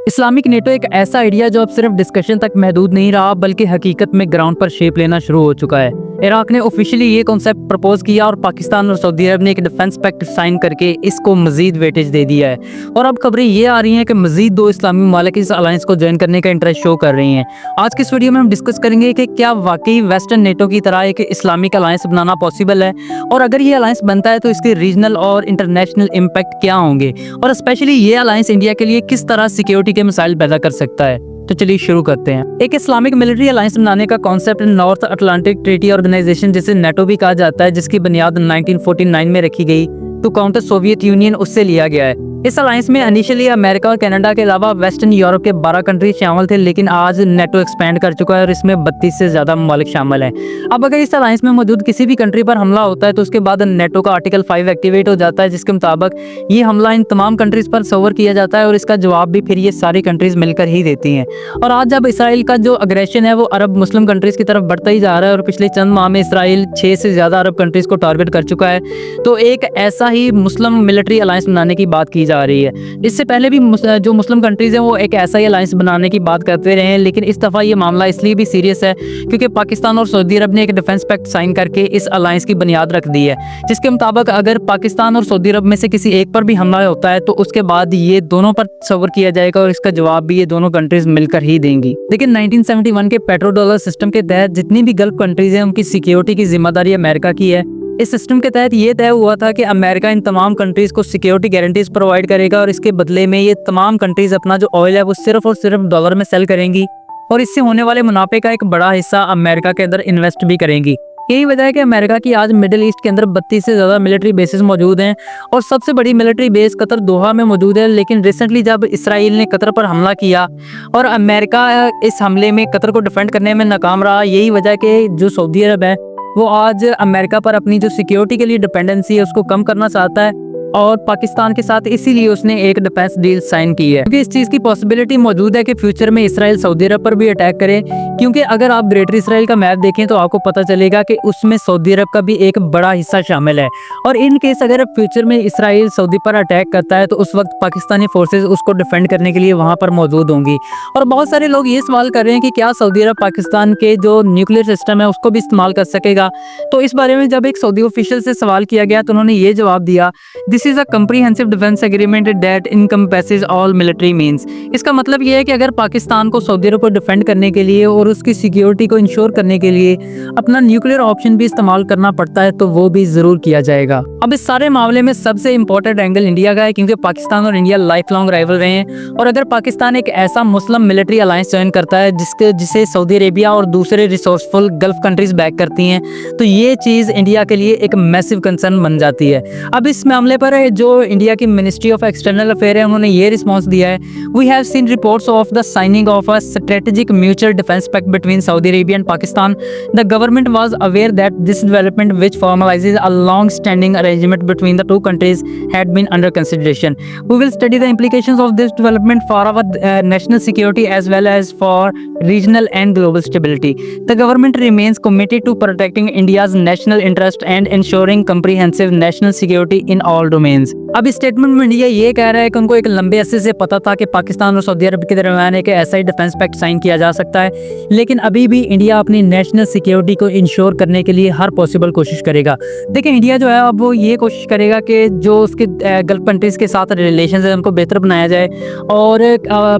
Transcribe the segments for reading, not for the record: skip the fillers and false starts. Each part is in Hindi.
इस्लामिक नेटो एक ऐसा आइडिया जो अब सिर्फ डिस्कशन तक महदूद नहीं रहा बल्कि हकीकत में ग्राउंड पर शेप लेना शुरू हो चुका है। इराक ने ऑफिशियली ये कॉन्सेप्ट प्रपोज किया और पाकिस्तान और सऊदी अरब ने एक डिफेंस पैक्ट साइन करके इसको मजीद वेटेज दे दिया है। और अब खबरें ये आ रही हैं कि मजीद 2 इस्लामी ममालिक इस अलायंस को ज्वाइन करने का इंटरेस्ट शो कर रही हैं। आज की इस वीडियो में हम डिस्कस करेंगे कि क्या वाकई वेस्टर्न नेटो की तरह एक इस्लामिक अलायंस बनाना पॉसिबल है, और अगर ये अलायंस बनता है तो इसके रीजनल और इंटरनेशनल इम्पैक्ट क्या होंगे, और स्पेशली ये अलायंस इंडिया के लिए किस तरह सिक्योरिटी के मसाइल पैदा कर सकता है। तो चलिए शुरू करते हैं। एक इस्लामिक मिलिट्री अलायंस बनाने का concept North Atlantic Treaty Organization जिसे नेटो भी कहा जाता है, जिसकी बुनियाद 1949 में रखी गई टू काउंटर सोवियत यूनियन, उससे लिया गया है। इस अलायंस में इनिशियली अमेरिका और कनाडा के अलावा वेस्टर्न यूरोप के 12 कंट्रीज शामिल थे, लेकिन आज नेटो एक्सपैंड कर चुका है और इसमें 32 से ज्यादा ममालिक शामिल हैं। अब अगर इस अलायंस में मौजूद किसी भी कंट्री पर हमला होता है तो उसके बाद नेटो का आर्टिकल 5 एक्टिवेट हो जाता है, जिसके मुताबिक ये हमला इन तमाम कंट्रीज पर सवर किया जाता है और इसका जवाब भी फिर ये सारी कंट्रीज मिलकर ही देती हैं। और आज जब इसराइल का जो अग्रेशन है वो अरब मुस्लिम कंट्रीज की तरफ बढ़ता ही जा रहा है और पिछले चंद माह में इसराइल 6 से ज्यादा अरब कंट्रीज को टारगेट कर चुका है, तो एक ऐसा ही मुस्लिम मिलिट्री अलायंस बनाने की बात की जा रही है। इससे पहले भी जो मुस्लिम कंट्रीज हैं वो एक ऐसा ही अलायंस बनाने की बात करते रहे हैं, लेकिन इस दफ़ा ये मामला इसलिए भी सीरियस है क्योंकि पाकिस्तान और सऊदी अरब ने एक डिफेंस पैक्ट साइन करके इस अलायंस की बुनियाद रख दी है, जिसके मुताबिक अगर पाकिस्तान और सऊदी अरब में से किसी एक पर भी हमला होता है तो उसके बाद ये दोनों पर सवर किया जाएगा और इसका जवाब भी ये दोनों कंट्रीज मिलकर ही देंगी। लेकिन 1971 के पेट्रो डॉलर सिस्टम के तहत जितनी भी गल्फ कंट्रीज हैं उनकी सिक्योरिटी की जिम्मेदारी अमेरिका की है। इस सिस्टम के तहत ये तय हुआ था कि अमेरिका इन तमाम कंट्रीज को सिक्योरिटी गारंटीज प्रोवाइड करेगा और इसके बदले में ये तमाम कंट्रीज अपना जो ऑयल है वो सिर्फ और सिर्फ डॉलर में सेल करेंगी और इससे होने वाले मुनाफे का एक बड़ा हिस्सा अमेरिका के अंदर इन्वेस्ट भी करेंगी। यही वजह है कि अमेरिका की आज मिडिल ईस्ट के अंदर 32 से ज़्यादा मिलिट्री बेसेस मौजूद हैं और सबसे बड़ी मिलिट्री बेस कतर दोहा में मौजूद है। लेकिन रिसेंटली जब इसराइल ने कतर पर हमला किया और अमेरिका इस हमले में कतर को डिफेंड करने में नाकाम रहा, यही वजह कि जो सऊदी अरब है वो आज अमेरिका पर अपनी जो सिक्योरिटी के लिए डिपेंडेंसी है उसको कम करना चाहता है और पाकिस्तान के साथ इसीलिए उसने एक डिफेंस डील साइन की है, क्योंकि इस चीज़ की पॉसिबिलिटी मौजूद है कि फ्यूचर में इसराइल सऊदी अरब पर भी अटैक करे। क्योंकि अगर आप ग्रेटर इसराइल का मैप देखें तो आपको पता चलेगा कि उसमें सऊदी अरब का भी एक बड़ा हिस्सा शामिल है और इन केस अगर फ्यूचर में इसराइल सऊदी पर अटैक करता है तो उस वक्त पाकिस्तानी फोर्सेज उसको डिफेंड करने के लिए वहाँ पर मौजूद होंगी। और बहुत सारे लोग ये सवाल कर रहे हैं कि क्या सऊदी अरब पाकिस्तान के जो न्यूक्लियर सिस्टम है उसको भी इस्तेमाल कर सकेगा। तो इस बारे में जब एक सऊदी ऑफिशियल से सवाल किया गया तो उन्होंने ये जवाब दिया, this is a comprehensive defense agreement that encompasses all military means। इसका मतलब यह है कि अगर पाकिस्तान को सऊदी अरब को डिफेंड करने के लिए और उसकी सिक्योरिटी को इंश्योर करने के लिए अपना न्यूक्लियर ऑप्शन भी इस्तेमाल करना पड़ता है तो वो भी जरूर किया जाएगा। अब इस सारे मामले में सबसे इंपॉर्टेंट एंगल इंडिया का है, क्योंकि पाकिस्तान और इंडिया लाइफ लॉन्ग राइवल रहे हैं और अगर पाकिस्तान एक ऐसा मुस्लिम मिलिट्री अलायंस ज्वाइन करता है जिसे सऊदी अरेबिया और दूसरे रिसोर्सफुल गल्फ कंट्रीज बैक करती हैं तो ये चीज़ इंडिया के लिए एक मैसिव कंसर्न बन जाती है। अब इस मामले पर जो इंडिया की मिनिस्ट्री ऑफ एक्सटर्नल अफेयर है उन्होंने ये रिस्पांस दिया है, we have seen reports of the signing of a strategic mutual defence pact between Saudi Arabia and Pakistan. The government was aware that this development which formalises a long standing arrangement between the two countries had been under consideration. We will study the implications of this development for our national security as well as for regional and global stability. The government remains committed to protecting India's national interest and ensuring comprehensive national security in all domains। अब इस स्टेटमेंट में इंडिया ये कह रहा है कि उनको एक लंबे अरसे से पता था कि पाकिस्तान और सऊदी अरब के दरमियान एक ऐसा ही डिफेंस पैक्ट साइन किया जा सकता है, लेकिन अभी भी इंडिया अपनी नेशनल सिक्योरिटी को इंश्योर करने के लिए हर पॉसिबल कोशिश करेगा। देखिए इंडिया जो है अब वो ये कोशिश करेगा कि जो उसके गल्फ कंट्रीज़ के साथ रिलेशन है उनको बेहतर बनाया जाए और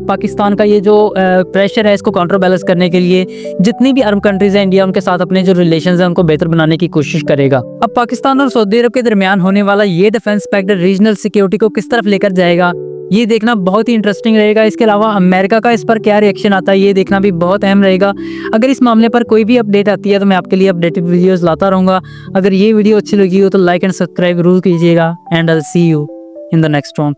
पाकिस्तान का ये जो प्रेशर है इसको काउंटर बैलेंस करने के लिए जितनी भी अरब कंट्रीज़ हैं इंडिया उनके साथ अपने जो रिलेशन है उनको बेहतर बनाने की कोशिश करेगा। अब पाकिस्तान और सऊदी अरब के दरमियान होने वाला ये डिफेंस पैक्ट रीजनल सिक्योरिटी को किस तरफ लेकर जाएगा ये देखना बहुत ही इंटरेस्टिंग रहेगा। इसके अलावा अमेरिका का इस पर क्या रिएक्शन आता है ये देखना भी बहुत अहम रहेगा। अगर इस मामले पर कोई भी अपडेट आती है तो मैं आपके लिए अपडेटेड वीडियोस लाता रहूँगा। अगर ये वीडियो अच्छी लगी हो तो लाइक एंड सब्सक्राइब जरूर कीजिएगा and I will see you in the next one.